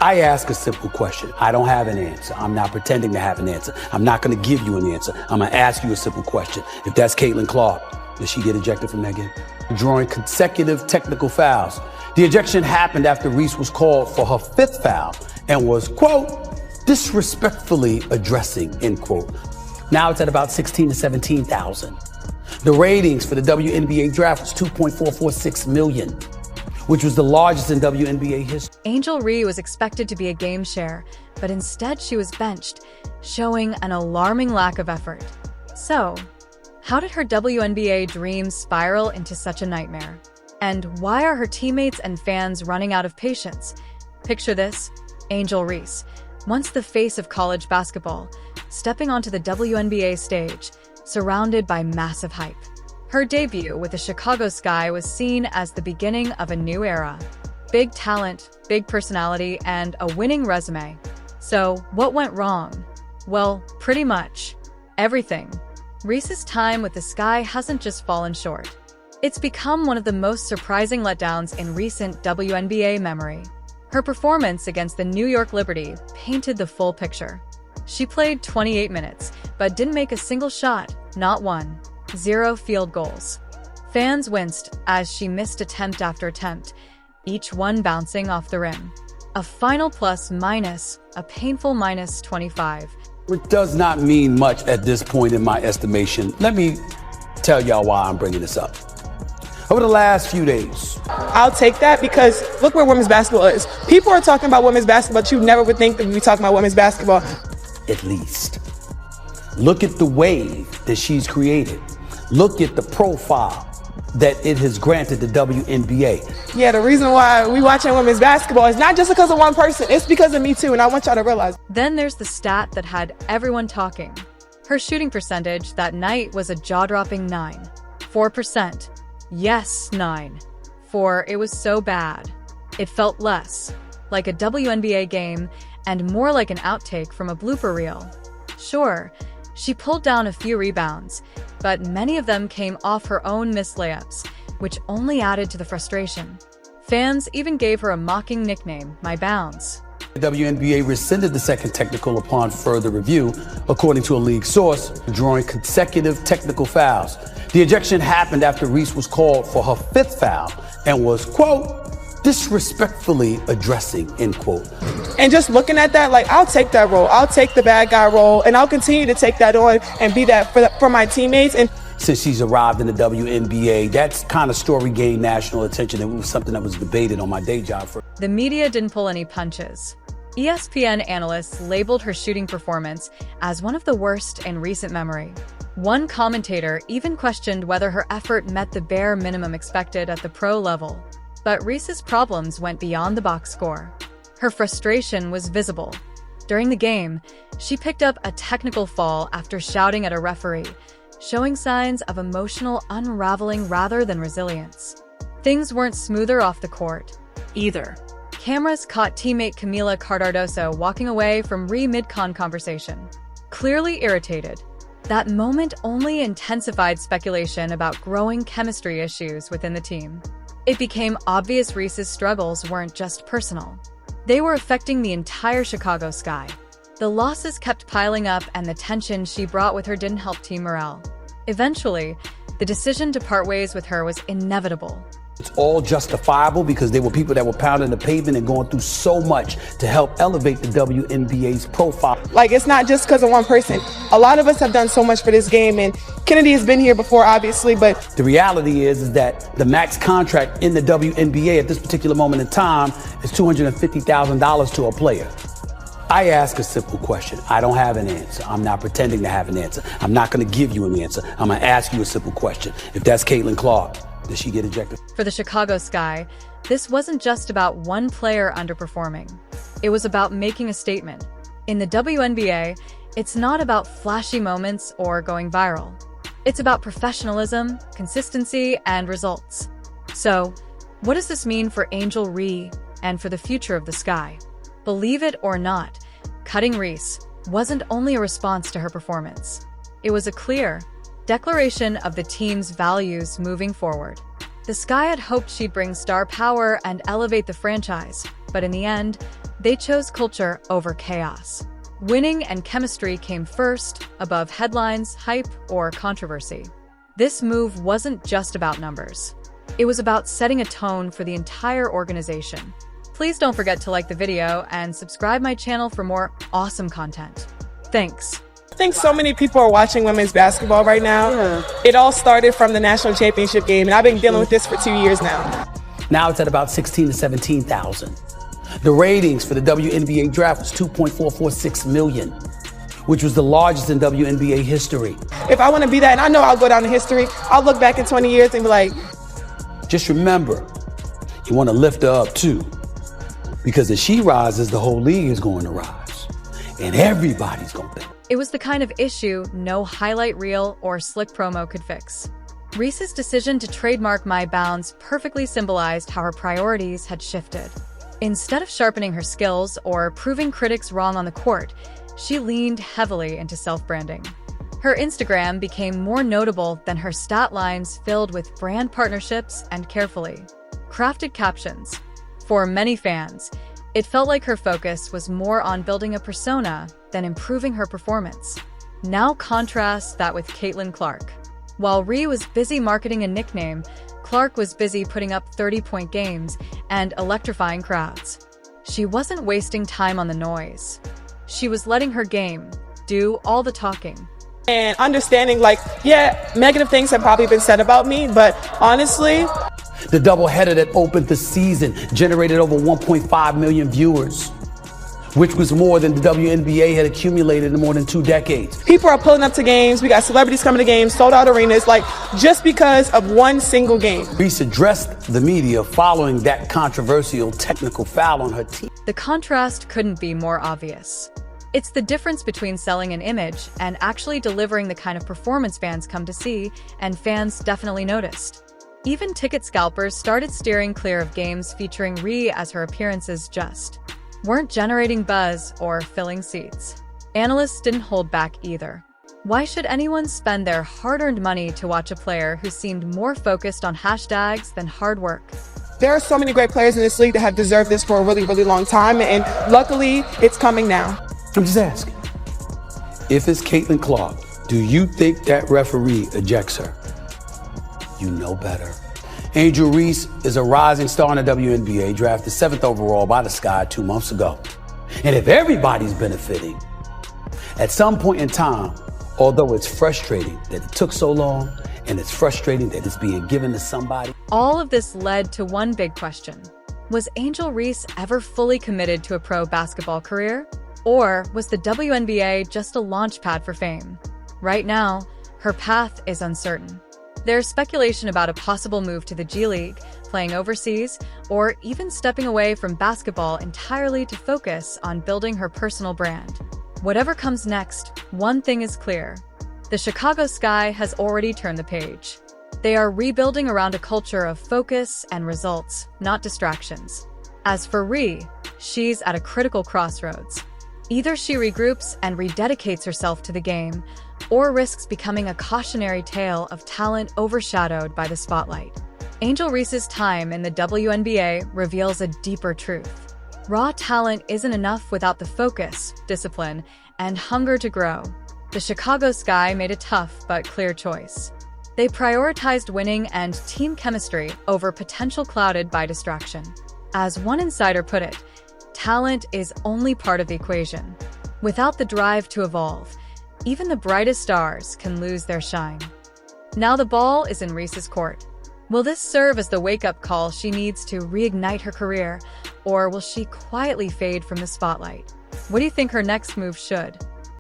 I ask a simple question. I don't have an answer. I'm not pretending to have an answer. I'm not going to give you an answer. I'm going to ask you a simple question. If that's Caitlin Clark, does she get ejected from that game? Drawing consecutive technical fouls. The ejection happened after Reese was called for her 5th foul and was, quote, disrespectfully addressing, end quote. Now it's at about 16 to 17,000. The ratings for the WNBA draft was 2.446 million, which was the largest in WNBA history. Angel Reese was expected to be a game share, but instead she was benched, showing an alarming lack of effort. So, how did her WNBA dreams spiral into such a nightmare? And why are her teammates and fans running out of patience? Picture this: Angel Reese, once the face of college basketball, stepping onto the WNBA stage, surrounded by massive hype. Her debut with the Chicago Sky was seen as the beginning of a new era. Big talent, big personality, and a winning resume. So, what went wrong? Well, pretty much everything. Reese's time with the Sky hasn't just fallen short. It's become one of the most surprising letdowns in recent WNBA memory. Her performance against the New York Liberty painted the full picture. She played 28 minutes, but didn't make a single shot, not one. 0 field goals. Fans winced as she missed attempt after attempt, each one bouncing off the rim. A final plus-minus, a painful minus 25. It does not mean much at this point in my estimation. Let me tell y'all why I'm bringing this up. Over the last few days, I'll take that because look where women's basketball is. People are talking about women's basketball, but you never would think that we'd be talking about women's basketball. At least. Look at the wave that she's created. Look at the profile that it has granted the WNBA. Yeah, the reason why we watching women's basketball is not just because of one person, it's because of me too, and I want y'all to realize. Then there's the stat that had everyone talking. Her shooting percentage that night was a jaw-dropping 9.4%. Yes, 9. It was so bad. It felt less like a WNBA game and more like an outtake from a blooper reel. Sure, she pulled down a few rebounds, but many of them came off her own missed layups, which only added to the frustration. Fans even gave her a mocking nickname, My Bounce. The WNBA rescinded the second technical upon further review, according to a league source, drawing consecutive technical fouls. The ejection happened after Reese was called for her 5th foul and was, quote, disrespectfully addressing, end quote. And just looking at that, like, I'll take that role. I'll take the bad guy role, and I'll continue to take that on and be that for my teammates. And since she's arrived in the WNBA, that's kind of story gained national attention, and it was something that was debated on my day job. The media didn't pull any punches. ESPN analysts labeled her shooting performance as one of the worst in recent memory. One commentator even questioned whether her effort met the bare minimum expected at the pro level. But Reese's problems went beyond the box score. Her frustration was visible. During the game, she picked up a technical fall after shouting at a referee, showing signs of emotional unraveling rather than resilience. Things weren't smoother off the court, either. Cameras caught teammate Camila Cardardoso walking away from mid-con conversation. Clearly irritated, that moment only intensified speculation about growing chemistry issues within the team. It became obvious Reese's struggles weren't just personal. They were affecting the entire Chicago Sky. The losses kept piling up, and the tension she brought with her didn't help team morale. Eventually, the decision to part ways with her was inevitable. It's all justifiable because they were people that were pounding the pavement and going through so much to help elevate the WNBA's profile. Like, it's not just because of one person. A lot of us have done so much for this game, and Kennedy has been here before, obviously, but the reality is that the max contract in the WNBA at this particular moment in time is $250,000 to a player. I ask a simple question. I don't have an answer. I'm not pretending to have an answer. I'm not going to give you an answer. I'm going to ask you a simple question. If that's Caitlin Clark, does she get ejected? For the Chicago Sky, this wasn't just about one player underperforming. It was about making a statement. In the WNBA, it's not about flashy moments or going viral. It's about professionalism, consistency, and results. So, what does this mean for Angel Reese and for the future of the Sky? Believe it or not, cutting Reese wasn't only a response to her performance. It was a clear declaration of the team's values moving forward. The Sky had hoped she'd bring star power and elevate the franchise, but in the end, they chose culture over chaos. Winning and chemistry came first, above headlines, hype, or controversy. This move wasn't just about numbers. It was about setting a tone for the entire organization. Please don't forget to like the video and subscribe my channel for more awesome content. Thanks. I think so many people are watching women's basketball right now. Yeah. It all started from the national championship game, and I've been dealing with this for 2 years now. Now it's at about 16 to 17,000. The ratings for the WNBA draft was 2.446 million, which was the largest in WNBA history. If I want to be that, and I know I'll go down in history, I'll look back in 20 years and be like, Just remember, you want to lift her up too, because as she rises, the whole league is going to rise, and everybody's going to. It was the kind of issue no highlight reel or slick promo could fix. Reese's decision to trademark My Bounds perfectly symbolized how her priorities had shifted. Instead of sharpening her skills or proving critics wrong on the court, she leaned heavily into self-branding. Her Instagram became more notable than her stat lines filled with brand partnerships and carefully crafted captions. For many fans, it felt like her focus was more on building a persona than improving her performance. Now contrast that with Caitlin Clark. While Rhee was busy marketing a nickname, Clark was busy putting up 30-point games and electrifying crowds. She wasn't wasting time on the noise. She was letting her game do all the talking. and understanding like, yeah, negative things have probably been said about me, but honestly, The doubleheader that opened the season generated over 1.5 million viewers, which was more than the WNBA had accumulated in more than 2 decades. people are pulling up to games. We got celebrities coming to games, sold out arenas, like just because of one single game. Reese addressed the media following that controversial technical foul on her team. The contrast couldn't be more obvious. It's the difference between selling an image and actually delivering the kind of performance fans come to see, and fans definitely noticed. Even ticket scalpers started steering clear of games featuring Rhee, as her appearances just weren't generating buzz or filling seats. Analysts didn't hold back either. Why should anyone spend their hard-earned money to watch a player who seemed more focused on hashtags than hard work? There are so many great players in this league that have deserved this for a really, really long time, and luckily, it's coming now. I'm just asking. If it's Caitlin Clark, do you think that referee ejects her? You know better. Angel Reese is a rising star in the WNBA, drafted 7th overall by the Sky 2 months ago. And if everybody's benefiting, at some point in time, although it's frustrating that it took so long, and it's frustrating that it's being given to somebody. All of this led to one big question. Was Angel Reese ever fully committed to a pro basketball career? Or was the WNBA just a launch pad for fame? Right now, her path is uncertain. There's speculation about a possible move to the G League, playing overseas, or even stepping away from basketball entirely to focus on building her personal brand. Whatever comes next, one thing is clear. The Chicago Sky has already turned the page. They are rebuilding around a culture of focus and results, not distractions. As for Rhee, she's at a critical crossroads. Either she regroups and rededicates herself to the game, or risks becoming a cautionary tale of talent overshadowed by the spotlight. Angel Reese's time in the WNBA reveals a deeper truth. Raw talent isn't enough without the focus, discipline, and hunger to grow. The Chicago Sky made a tough but clear choice. They prioritized winning and team chemistry over potential clouded by distraction. As one insider put it, talent is only part of the equation. Without the drive to evolve, even the brightest stars can lose their shine. Now the ball is in Reese's court. Will this serve as the wake-up call she needs to reignite her career, or will she quietly fade from the spotlight? What do you think her next move should?